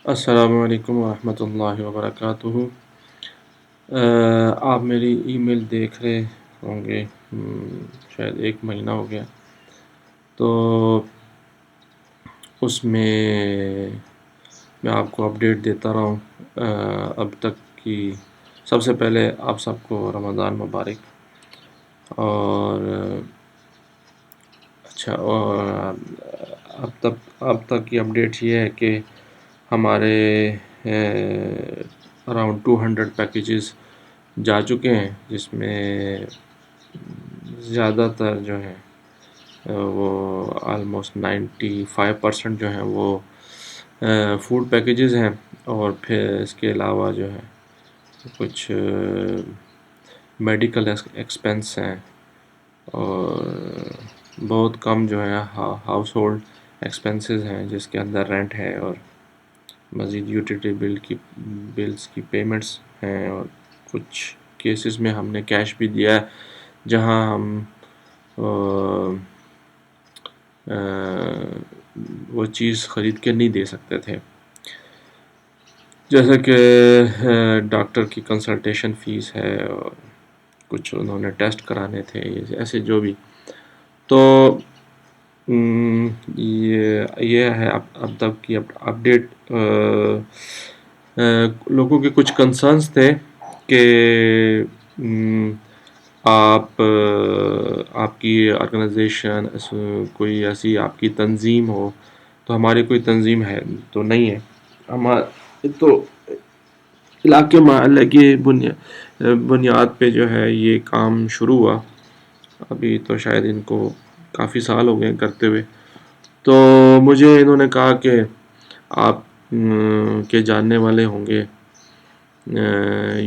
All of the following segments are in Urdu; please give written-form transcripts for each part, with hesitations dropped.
السلام علیکم ورحمۃ اللہ وبرکاتہ۔ آپ میری ای میل دیکھ رہے ہوں گے، شاید 1 مہینہ ہو گیا، تو اس میں آپ کو اپڈیٹ دیتا رہا ہوں اب تک کی۔ سب سے پہلے آپ سب کو رمضان مبارک۔ اور اچھا، اور اب تک کی اپڈیٹ یہ ہے کہ ہمارے اراؤنڈ 200 پیکیجز جا چکے ہیں، جس میں زیادہ تر جو ہیں وہ آلموسٹ 95% جو ہیں وہ فوڈ پیکیجز ہیں، اور پھر اس کے علاوہ جو ہے کچھ میڈیکل ایکسپنس ہیں، اور بہت کم جو ہے ہاؤس ہولڈ ایکسپنسز ہیں، جس کے اندر رینٹ ہے، اور مزید یوٹیلیٹی بلز کی پیمنٹس ہیں، اور کچھ کیسز میں ہم نے کیش بھی دیا ہے جہاں ہم وہ چیز خرید کے نہیں دے سکتے تھے، جیسا کہ ڈاکٹر کی کنسلٹیشن فیس ہے، اور کچھ انہوں نے ٹیسٹ کرانے تھے، ایسے جو بھی۔ تو یہ ہے اب تک کی اپڈیٹ۔ لوگوں کے کچھ کنسرنس تھے کہ آپ کی آرگنائزیشن کوئی ایسی آپ کی تنظیم ہو، تو ہماری کوئی تنظیم ہے تو نہیں ہے۔ ہمارے تو علاقے محلے کی بنیاد پہ جو ہے یہ کام شروع ہوا، ابھی تو شاید ان کو کافی سال ہو گئے کرتے ہوئے۔ تو مجھے انہوں نے کہا کہ آپ کے جاننے والے ہوں گے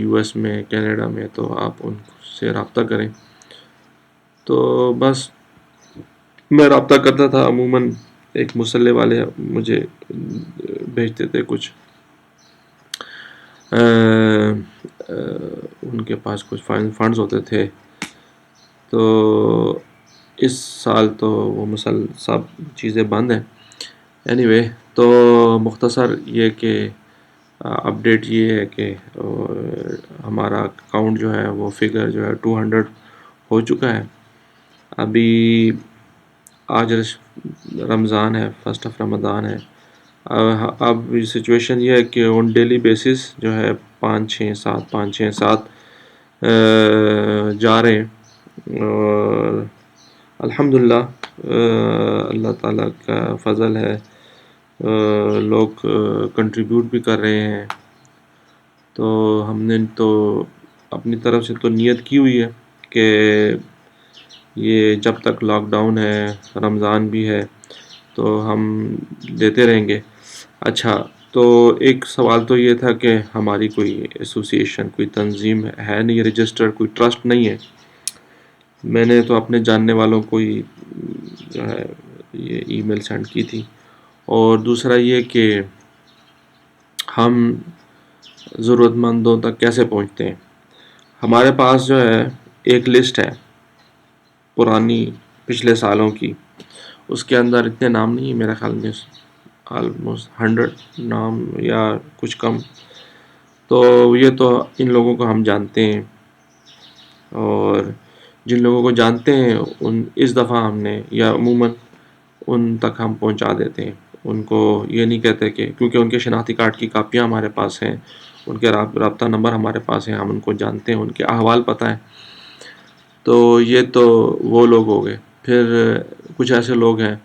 US میں، کینیڈا میں، تو آپ ان سے رابطہ کریں۔ تو بس میں رابطہ کرتا تھا، عموماً ایک مسلح والے مجھے بھیجتے تھے کچھ، ان کے پاس کچھ فنڈز ہوتے تھے۔ تو اس سال تو وہ سب چیزیں بند ہیں۔ اینی وے، تو مختصر یہ کہ اپڈیٹ یہ ہے کہ ہمارا اکاؤنٹ جو ہے وہ فگر جو ہے 200 ہو چکا ہے۔ ابھی آج رمضان ہے، فرسٹ آف رمضان ہے۔ اب سچویشن یہ ہے کہ آن ڈیلی بیسس جو ہے 5-6-7 جا رہے ہیں، اور الحمدللہ اللہ تعالیٰ کا فضل ہے، لوگ کنٹریبیوٹ بھی کر رہے ہیں۔ تو ہم نے تو اپنی طرف سے تو نیت کی ہوئی ہے کہ یہ جب تک لاک ڈاؤن ہے، رمضان بھی ہے، تو ہم دیتے رہیں گے۔ اچھا، تو ایک سوال تو یہ تھا کہ ہماری کوئی ایسوسیشن، کوئی تنظیم ہے نہیں رجسٹرڈ، کوئی ٹرسٹ نہیں ہے۔ میں نے تو اپنے جاننے والوں کو ہی جو ہے یہ ای میل سینڈ کی تھی۔ اور دوسرا یہ کہ ہم ضرورت مندوں تک کیسے پہنچتے ہیں۔ ہمارے پاس جو ہے ایک لسٹ ہے پرانی، پچھلے سالوں کی، اس کے اندر اتنے نام نہیں، میرا خیال میں آلموسٹ 100 نام یا کچھ کم۔ تو یہ تو ان لوگوں کو ہم جانتے ہیں، اور جن لوگوں کو جانتے ہیں اس دفعہ ہم نے، یا عموماً ان تک ہم پہنچا دیتے ہیں۔ ان کو یہ نہیں کہتے کہ کیونکہ ان کے شناختی کارڈ کی کاپیاں ہمارے پاس ہیں، ان کے رابطہ نمبر ہمارے پاس ہیں، ہم ان کو جانتے ہیں، ان کے احوال پتہ ہے۔ تو یہ تو وہ لوگ ہو گئے۔ پھر کچھ ایسے لوگ ہیں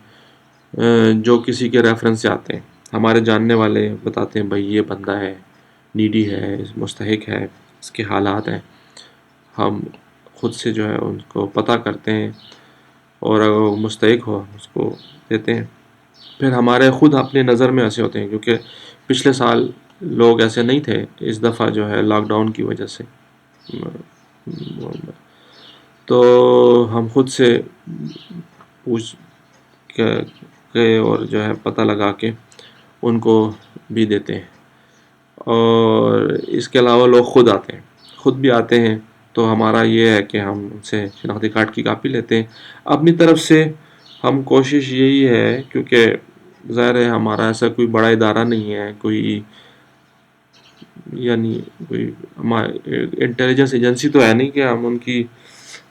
جو کسی کے ریفرنس سے آتے ہیں، ہمارے جاننے والے بتاتے ہیں بھائی یہ بندہ ہے، نیڈی ہے، مستحق ہے، اس کے حالات ہیں۔ ہم خود سے جو ہے ان کو پتہ کرتے ہیں، اور اگر وہ مستحق ہو اس کو دیتے ہیں۔ پھر ہمارے خود اپنے نظر میں ایسے ہوتے ہیں، کیونکہ پچھلے سال لوگ ایسے نہیں تھے، اس دفعہ جو ہے لاک ڈاؤن کی وجہ سے تو ہم خود سے پوچھ کے اور جو ہے پتہ لگا کے ان کو بھی دیتے ہیں۔ اور اس کے علاوہ لوگ خود بھی آتے ہیں، تو ہمارا یہ ہے کہ ہم ان سے شناختی کارڈ کی کاپی لیتے ہیں۔ اپنی طرف سے ہم کوشش یہی ہے، کیونکہ ظاہر ہے ہمارا ایسا کوئی بڑا ادارہ نہیں ہے، کوئی یعنی کوئی انٹیلیجنس ایجنسی تو ہے نہیں کہ ہم ان کی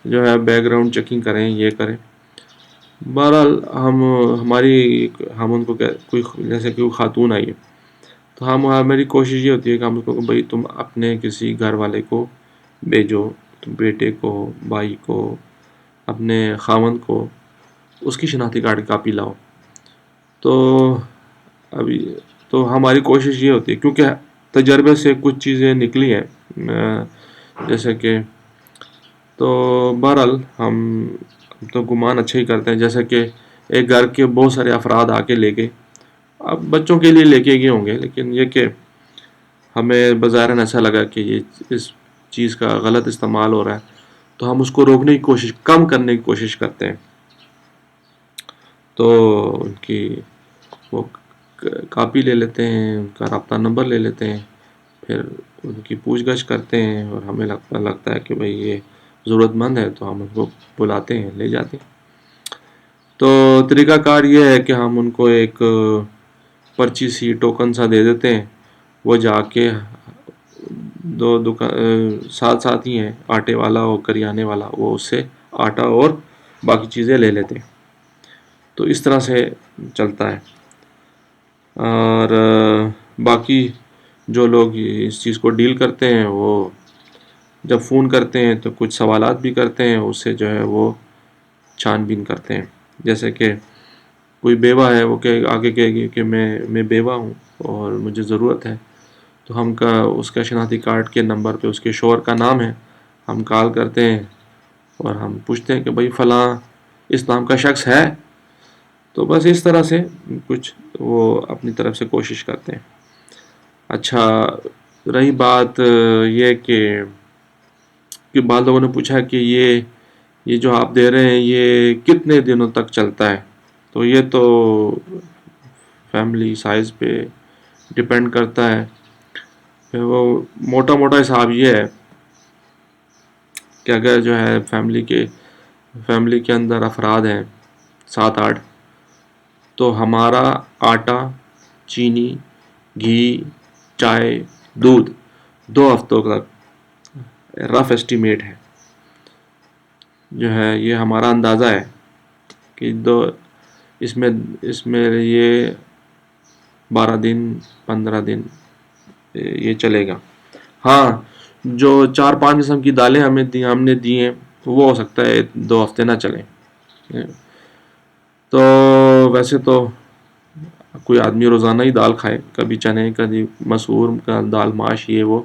جو ہے بیک گراؤنڈ چیکنگ کریں، یہ کریں. بہرحال ہم ان کو کوئی جیسے کہ خاتون آئی ہے تو میری کوشش یہ ہوتی ہے کہ ہم اس کو بھائی تم اپنے کسی گھر والے کو بھیجو، تم بیٹے کو، بھائی کو، اپنے خاوند کو اس کی شناختی کارڈ کی کاپی لاؤ. تو ابھی تو ہماری کوشش یہ ہوتی ہے کیونکہ تجربے سے کچھ چیزیں نکلی ہیں، جیسے کہ تو بہرحال ہم تو گمان اچھا ہی کرتے ہیں. جیسے کہ ایک گھر کے بہت سارے افراد آ کے لے گئے، اب بچوں کے لیے لے کے گئے ہوں گے، لیکن یہ کہ ہمیں بظاہراً ایسا لگا کہ یہ اس چیز کا غلط استعمال ہو رہا ہے تو ہم اس کو روکنے کی کوشش، کم کرنے کی کوشش کرتے ہیں. تو ان کی وہ کاپی لے لیتے ہیں، ان کا رابطہ نمبر لے لیتے ہیں، پھر ان کی پوچھ گچھ کرتے ہیں، اور ہمیں لگتا ہے کہ بھئی یہ ضرورت مند ہے تو ہم ان کو بلاتے ہیں، لے جاتے ہیں. تو طریقہ کار یہ ہے کہ ہم ان کو ایک پرچی سی ٹوکن سا دے دیتے ہیں، وہ جا کے دو ساتھ ہی ہیں، آٹے والا اور کریانے والا، وہ اس سے آٹا اور باقی چیزیں لے لیتے ہیں. تو اس طرح سے چلتا ہے. اور باقی جو لوگ اس چیز کو ڈیل کرتے ہیں وہ جب فون کرتے ہیں تو کچھ سوالات بھی کرتے ہیں، اس سے جو ہے وہ چھان بین کرتے ہیں. جیسے کہ کوئی بیوہ ہے، وہ آگے کہے گی کہ میں بیوہ ہوں اور مجھے ضرورت ہے، تو ہم اس کا شناختی کارڈ کے نمبر پہ اس کے شوہر کا نام ہے، ہم کال کرتے ہیں اور ہم پوچھتے ہیں کہ بھئی فلاں اس نام کا شخص ہے. تو بس اس طرح سے کچھ وہ اپنی طرف سے کوشش کرتے ہیں. اچھا، رہی بات یہ کہ بعض لوگوں نے پوچھا کہ یہ جو آپ دے رہے ہیں یہ کتنے دنوں تک چلتا ہے. تو یہ تو فیملی سائز پہ ڈپینڈ کرتا ہے. پھر وہ موٹا حساب یہ ہے کہ اگر جو ہے فیملی کے اندر افراد ہیں 7-8، تو ہمارا آٹا، چینی، گھی، چائے، دودھ 2 ہفتوں تک رف اسٹیمیٹ ہے، جو ہے یہ ہمارا اندازہ ہے کہ اس میں یہ 12 دن 15 دن یہ چلے گا. ہاں، جو 4-5 قسم کی دالیں ہم نے دی ہیں وہ ہو سکتا ہے 2 ہفتے نہ چلیں. تو ویسے تو کوئی آدمی روزانہ ہی دال کھائے، کبھی چنے، کبھی مسور کا دال، ماش، یہ وہ،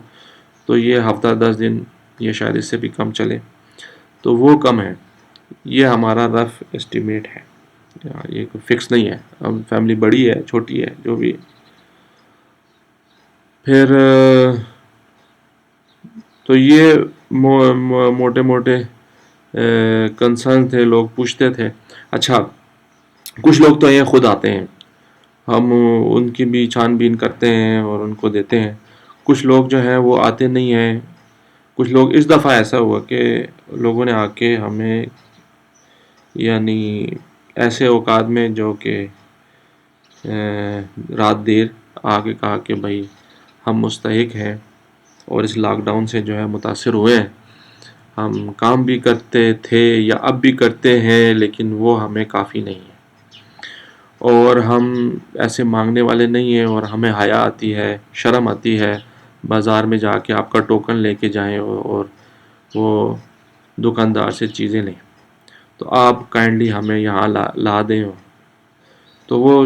تو یہ ہفتہ 10 دن یہ شاید اس سے بھی کم چلے، تو وہ کم ہے. یہ ہمارا رف اسٹیمیٹ ہے، یہ کوئی فکس نہیں ہے. اب فیملی بڑی ہے، چھوٹی ہے، جو بھی ہے. پھر تو یہ موٹے کنسرن تھے، لوگ پوچھتے تھے. اچھا، کچھ لوگ تو یہ خود آتے ہیں، ہم ان کی بھی چھان بین کرتے ہیں اور ان کو دیتے ہیں. کچھ لوگ جو ہیں وہ آتے نہیں ہیں. کچھ لوگ اس دفعہ ایسا ہوا کہ لوگوں نے آ کے ہمیں یعنی ایسے اوقات میں جو کہ رات دیر آ کے کہا کہ بھائی ہم مستحق ہیں اور اس لاک ڈاؤن سے جو ہے متاثر ہوئے ہیں، ہم کام بھی کرتے تھے یا اب بھی کرتے ہیں لیکن وہ ہمیں کافی نہیں ہے، اور ہم ایسے مانگنے والے نہیں ہیں، اور ہمیں حیا آتی ہے، شرم آتی ہے بازار میں جا کے آپ کا ٹوکن لے کے جائیں اور وہ دکاندار سے چیزیں لیں. تو آپ کائنڈلی ہمیں یہاں لا دیں. تو وہ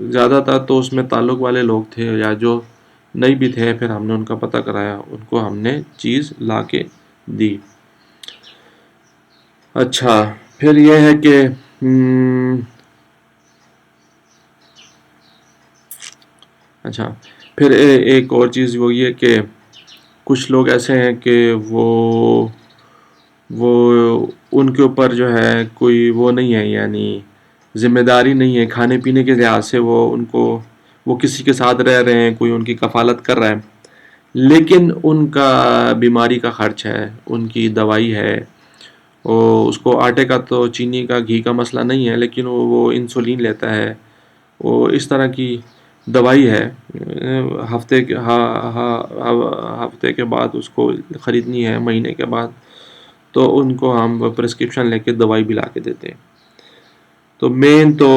زیادہ تر تو اس میں تعلق والے لوگ تھے، یا جو نہیں بھی تھے پھر ہم نے ان کا پتہ کرایا، ان کو ہم نے چیز لا کے دی. اچھا، پھر یہ ہے کہ اچھا پھر ایک اور چیز وہ یہ کہ کچھ لوگ ایسے ہیں کہ وہ ان کے اوپر جو ہے کوئی وہ نہیں ہے، یعنی ذمہ داری نہیں ہے کھانے پینے کے لحاظ سے. وہ کسی کے ساتھ رہ رہے ہیں، کوئی ان کی کفالت کر رہا ہے، لیکن ان کا بیماری کا خرچ ہے، ان کی دوائی ہے، اس کو آٹے کا تو چینی کا گھی کا مسئلہ نہیں ہے، لیکن وہ انسولین لیتا ہے، وہ اس طرح کی دوائی ہے، ہفتے کے بعد اس کو خریدنی ہے، مہینے کے بعد، تو ان کو ہم پرسکرپشن لے کے دوائی بھی لا کے دیتے ہیں۔ تو مین تو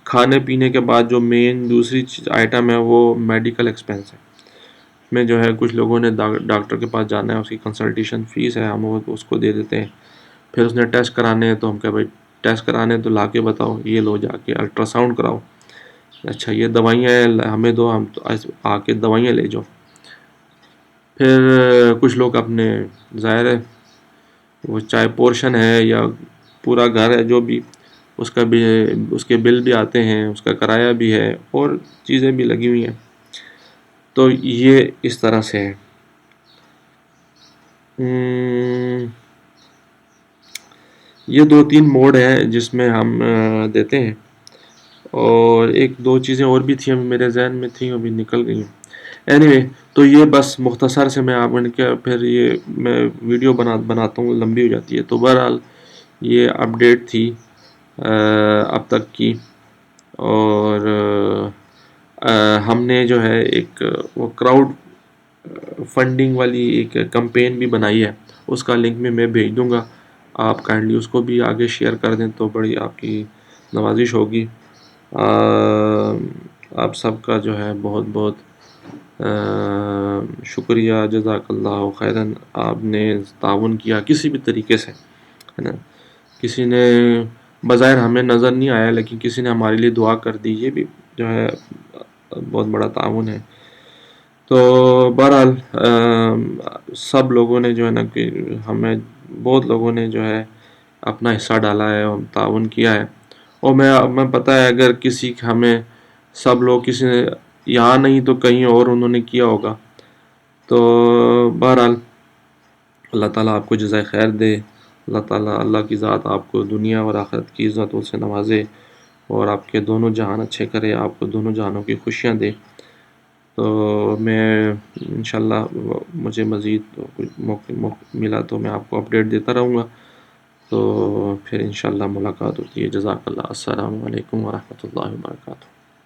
کھانے پینے کے بعد جو مین دوسری آئٹم ہے وہ میڈیکل ایکسپینس ہے۔ میں جو ہے کچھ لوگوں نے ڈاکٹر کے پاس جانا ہے، اس کی کنسلٹیشن فیس ہے، ہم وہ اس کو دے دیتے ہیں۔ پھر اس نے ٹیسٹ کرانے ہیں تو ہم کہے بھائی ٹیسٹ کرانے تو لا کے بتاؤ، یہ لو جا کے الٹرا ساؤنڈ کراؤ، اچھا یہ دوائیاں ہیں ہمیں دو، ہم آ کے دوائیاں لے جاؤ۔ پھر کچھ لوگ اپنے ظاہر ہے وہ چاہے پورشن ہے یا پورا گھر ہے جو بھی، اس کا بھی اس کے بل بھی آتے ہیں، اس کا کرایہ بھی ہے اور چیزیں بھی لگی ہوئی ہیں۔ تو یہ اس طرح سے ہے۔ یہ 2-3 موڈ ہیں جس میں ہم دیتے ہیں، اور ایک دو چیزیں اور بھی تھیں میرے ذہن میں تھیں، ابھی نکل گئی ہیں۔ اینی تو یہ بس مختصر سے میں آپ کے پھر یہ میں ویڈیو بناتا ہوں، لمبی ہو جاتی ہے، تو بہرحال یہ اپڈیٹ تھی اب تک کی۔ اور ہم نے جو ہے ایک وہ کراؤڈ فنڈنگ والی ایک کمپین بھی بنائی ہے، اس کا لنک بھی میں بھیج دوں گا، آپ کائنڈلی اس کو بھی آگے شیئر کر دیں تو بڑی آپ کی نوازش ہوگی۔ آپ سب کا جو ہے بہت بہت شکریہ، جزاک اللہ خیراً، آپ نے تعاون کیا کسی بھی طریقے سے، ہے نا۔ کسی نے بظاہر ہمیں نظر نہیں آیا لیکن کسی نے ہمارے لیے دعا کر دی، یہ بھی جو ہے بہت بڑا تعاون ہے۔ تو بہرحال سب لوگوں نے جو ہے نا کہ ہمیں بہت لوگوں نے جو ہے اپنا حصہ ڈالا ہے اور تعاون کیا ہے، اور میں پتہ ہے اگر کسی ہمیں سب لوگ کسی نے یہاں نہیں تو کہیں اور انہوں نے کیا ہوگا۔ تو بہرحال اللہ تعالیٰ آپ کو جزائے خیر دے، اللہ کی ذات آپ کو دنیا اور آخرت کی عزتوں سے نوازے اور آپ کے دونوں جہان اچھے کرے، آپ کو دونوں جہانوں کی خوشیاں دے۔ تو میں انشاءاللہ مجھے مزید موقع ملا تو میں آپ کو اپڈیٹ دیتا رہوں گا۔ تو پھر انشاءاللہ ملاقات ہوتی ہے۔ جزاک اللہ، السلام علیکم ورحمۃ اللہ وبرکاتہ۔